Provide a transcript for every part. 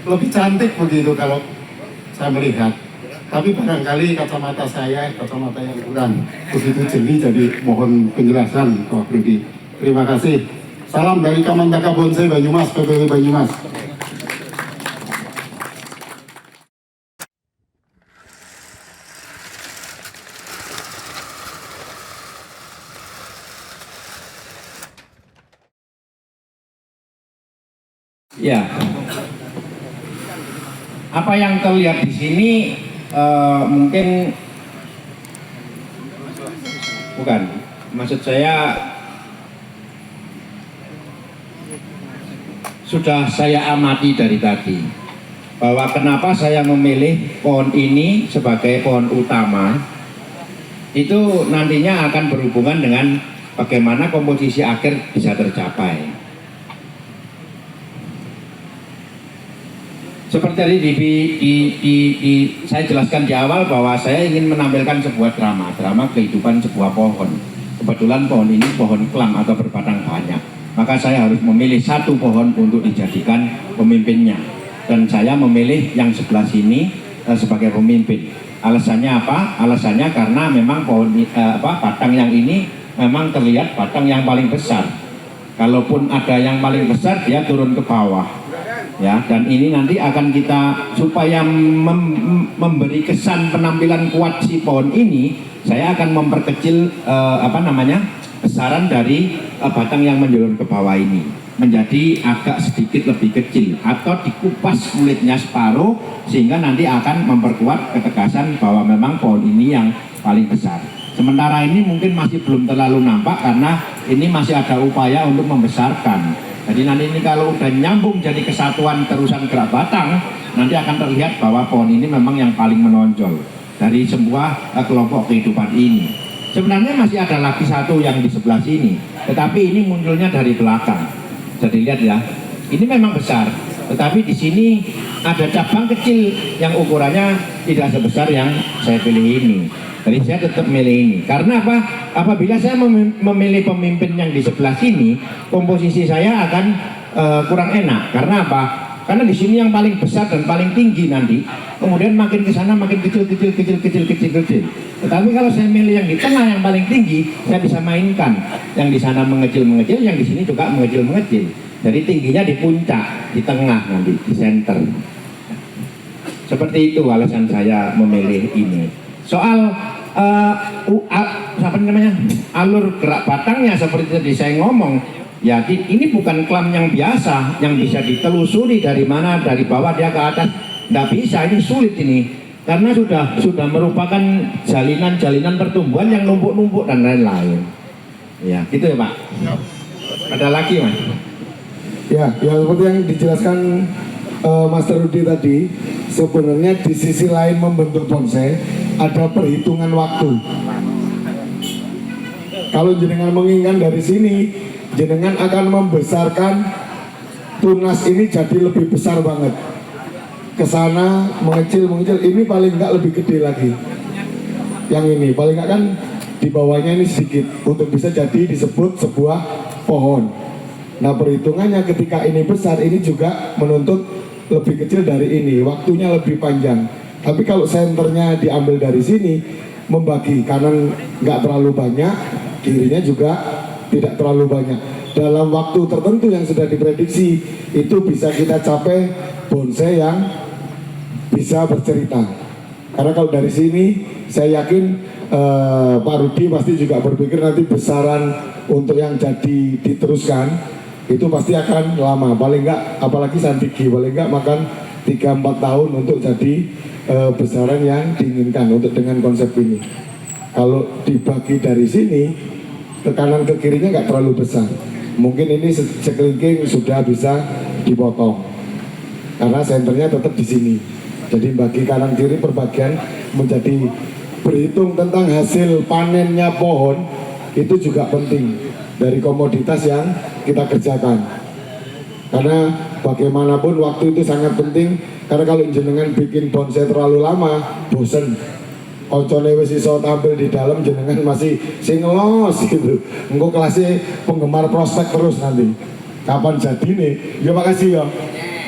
lebih cantik begitu kalau saya melihat. Tapi barangkali kacamata saya, kacamata yang kurang begitu jeli, jadi mohon penjelasan Pak Rudi. Terima kasih. Salam dari Kamandaka Bonsai Banyumas, PPW Banyumas. Ya, apa yang terlihat di sini mungkin bukan, maksud saya sudah saya amati dari tadi bahwa kenapa saya memilih pohon ini sebagai pohon utama, itu nantinya akan berhubungan dengan bagaimana komposisi akhir bisa tercapai. Seperti tadi saya jelaskan di awal bahwa saya ingin menampilkan sebuah drama kehidupan sebuah pohon. Kebetulan pohon ini pohon klam atau berbatang banyak, maka saya harus memilih satu pohon untuk dijadikan pemimpinnya. Dan saya memilih yang sebelah sini sebagai pemimpin. Alasannya apa? Alasannya karena memang pohon batang yang ini memang terlihat batang yang paling besar. Kalaupun ada yang paling besar, dia turun ke bawah. Ya, dan ini nanti akan kita supaya memberi kesan penampilan kuat si pohon ini, saya akan memperkecil besaran dari batang yang menjulur ke bawah ini menjadi agak sedikit lebih kecil atau dikupas kulitnya separuh sehingga nanti akan memperkuat ketegasan bahwa memang pohon ini yang paling besar. Sementara ini mungkin masih belum terlalu nampak karena ini masih ada upaya untuk membesarkan. Jadi nanti ini kalau udah nyambung jadi kesatuan terusan gerak batang, nanti akan terlihat bahwa pohon ini memang yang paling menonjol dari sebuah kelompok kehidupan ini. Sebenarnya masih ada lagi satu yang di sebelah sini, tetapi ini munculnya dari belakang. Jadi lihat ya, ini memang besar, tetapi di sini ada cabang kecil yang ukurannya tidak sebesar yang saya pilih ini. Jadi saya tetap milih ini. Karena apa? Apabila saya memilih pemimpin yang di sebelah sini, komposisi saya akan kurang enak. Karena apa? Karena di sini yang paling besar dan paling tinggi nanti, kemudian makin ke sana makin kecil. Tetapi kalau saya milih yang di tengah yang paling tinggi, saya bisa mainkan. Yang di sana mengecil, yang di sini juga mengecil. Jadi tingginya di puncak, di tengah nanti, di center. Seperti itu alasan saya memilih ini. Soal alur gerak batangnya seperti tadi saya ngomong, ya ini bukan klam yang biasa yang bisa ditelusuri dari mana, dari bawah dia ke atas, nggak bisa, ini sulit ini karena sudah merupakan jalinan pertumbuhan yang numpuk dan lain-lain. Ya gitu ya Pak. Ada lagi Mas? Ya seperti yang dijelaskan Master Rudi tadi, sebenarnya di sisi lain membentuk bonsai ada perhitungan waktu. Kalau jenengan menginginkan dari sini, jenengan akan membesarkan tunas ini jadi lebih besar banget. Kesana mengecil, ini paling enggak lebih gede lagi. Yang ini paling enggak kan di bawahnya ini sedikit untuk bisa jadi disebut sebuah pohon. Nah perhitungannya ketika ini besar, ini juga menuntut lebih kecil dari ini, waktunya lebih panjang. Tapi kalau senternya diambil dari sini, membagi kanan nggak terlalu banyak, kirinya juga tidak terlalu banyak. Dalam waktu tertentu yang sudah diprediksi, itu bisa kita capai bonsai yang bisa bercerita. Karena kalau dari sini, saya yakin Pak Rudi pasti juga berpikir nanti besaran untuk yang jadi diteruskan itu pasti akan lama, paling enggak apalagi Santigi, paling enggak makan 3-4 tahun untuk jadi besaran yang diinginkan untuk dengan konsep ini. Kalau dibagi dari sini ke kanan ke kirinya enggak terlalu besar, mungkin ini sekelingking sudah bisa dipotong karena senternya tetap di sini. Jadi bagi kanan kiri perbagian menjadi berhitung tentang hasil panennya pohon itu juga penting dari komoditas yang kita kerjakan. Karena bagaimanapun waktu itu sangat penting, karena kalau jenengan bikin bonsai terlalu lama, bosen. Koncone wis iso tampil di dalam, jenengan masih singelos gitu. Engko kelasnya penggemar prospek terus nanti. Kapan jadi nih? Ya makasih ya.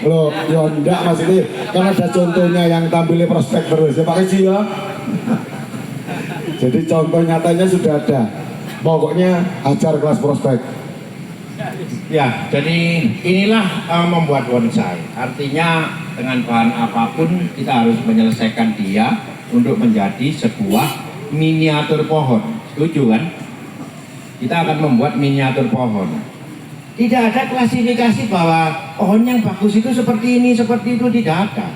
Loh, ya enggak maksudnya kan ada contohnya yang tampilnya prospek terus ya Pak Keci ya. Jadi contoh nyatanya sudah ada. Pokoknya hajar kelas prospek. Ya, jadi inilah membuat bonsai. Artinya dengan bahan apapun kita harus menyelesaikan dia untuk menjadi sebuah miniatur pohon. Setuju kan? Kita akan membuat miniatur pohon. Tidak ada klasifikasi bahwa pohon yang bagus itu seperti ini, seperti itu, tidak ada.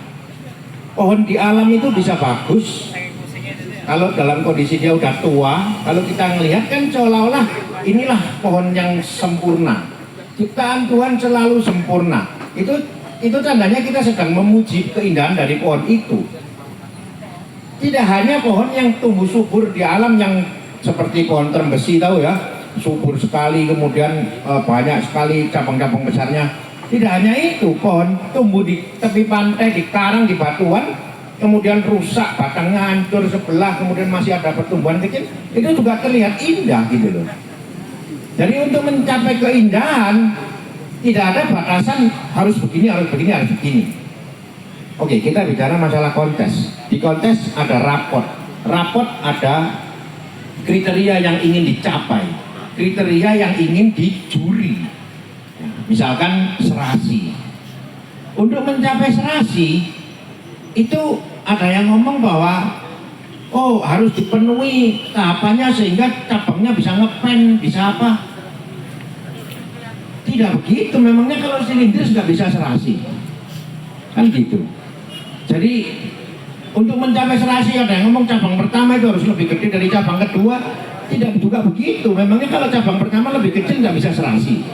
Pohon di alam itu bisa bagus kalau dalam kondisi dia udah tua. Kalau kita melihat kan seolah-olah inilah pohon yang sempurna. Ciptaan Tuhan selalu sempurna. Itu tandanya kita sedang memuji keindahan dari pohon itu. Tidak hanya pohon yang tumbuh subur di alam yang seperti pohon terembesi, tahu ya, subur sekali, kemudian banyak sekali cabang-cabang besarnya. Tidak hanya itu, pohon tumbuh di tepi pantai, di karang, di batuan, kemudian rusak, batangnya hancur sebelah, kemudian masih ada pertumbuhan kecil, itu juga terlihat indah gitu loh. Jadi untuk mencapai keindahan tidak ada batasan harus begini, harus begini, harus begini. Oke, kita bicara masalah kontes. Di kontes ada rapot. Rapot ada kriteria yang ingin dicapai, kriteria yang ingin dicuri. Misalkan serasi. Untuk mencapai serasi itu ada yang ngomong bahwa oh harus dipenuhi tahapannya sehingga cabangnya bisa ngepen, bisa apa. Tidak begitu, memangnya kalau silindris nggak bisa serasi kan gitu. Jadi untuk mencapai serasi ada yang ngomong cabang pertama itu harus lebih gede dari cabang kedua. Tidak juga begitu, memangnya kalau cabang pertama lebih kecil nggak bisa serasi.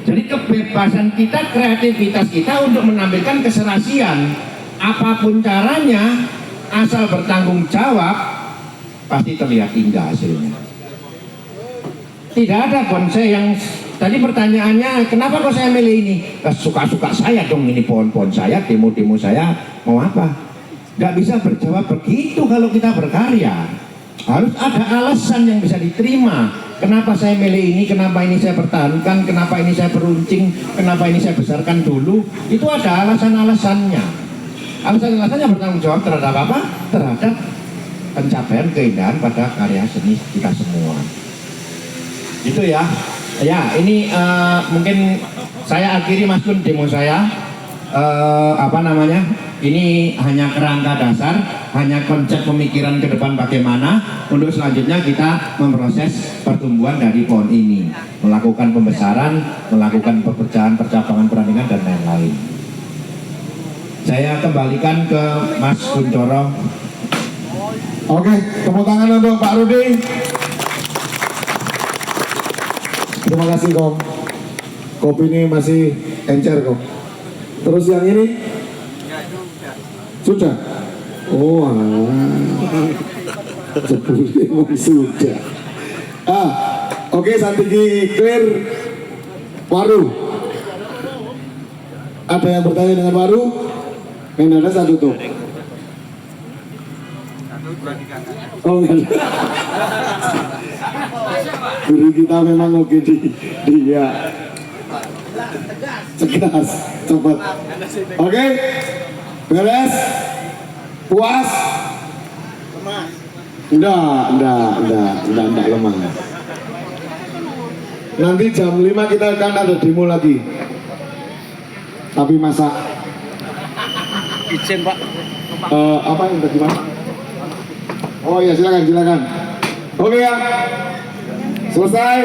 Jadi kebebasan kita, kreativitas kita untuk menampilkan keserasian apapun caranya, asal bertanggung jawab pasti terlihat indah hasilnya. Tidak ada bonsai yang tadi pertanyaannya kenapa kok saya milih ini? Suka-suka saya dong, ini pohon-pohon saya, demo-demo saya, mau apa? Gak bisa berjawab begitu kalau kita berkarya. Harus ada alasan yang bisa diterima. Kenapa saya milih ini, kenapa ini saya pertahankan, kenapa ini saya peruncing, kenapa ini saya besarkan dulu. Itu ada alasan-alasannya. Alasan-alasannya bertanggung jawab terhadap apa? Terhadap pencapaian keindahan pada karya seni kita semua. Gitu ya. Ya, ini mungkin saya akhiri Mas Kun demo saya. Ini hanya kerangka dasar, hanya konsep pemikiran ke depan bagaimana. Untuk selanjutnya kita memproses pertumbuhan dari pohon ini, melakukan pembesaran, melakukan pekerjaan percabangan perandingan dan lain-lain. Saya kembalikan ke Mas Kuncoro. Oke, tepuk tangan untuk Pak Rudi. Terima kasih Kom. Kopi ini masih encer Kom. Terus yang ini? Sudah? Oh, sebelumnya sudah. Oke, strategi clear. Waru. Ada yang bertanya dengan Waru? Yang ada satu tuh. Oh, enggak. Guru kita memang oke dia cegas, cepat. Oke, beres, puas. Enggak lemah. Nanti jam 5 kita akan ada demo lagi. Tapi masak. Izin Pak. Apa yang tadi Mas? Oh ya, silakan. Oke ya. Selesai.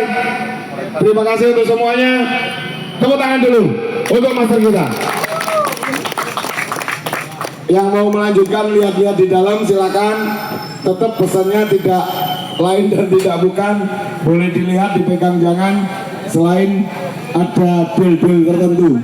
Terima kasih untuk semuanya. Tepuk tangan dulu untuk master kita. Yang mau melanjutkan lihat-lihat di dalam silakan. Tetap pesannya tidak lain dan tidak bukan. Boleh dilihat, dipegang jangan. Selain ada bel-bel tertentu.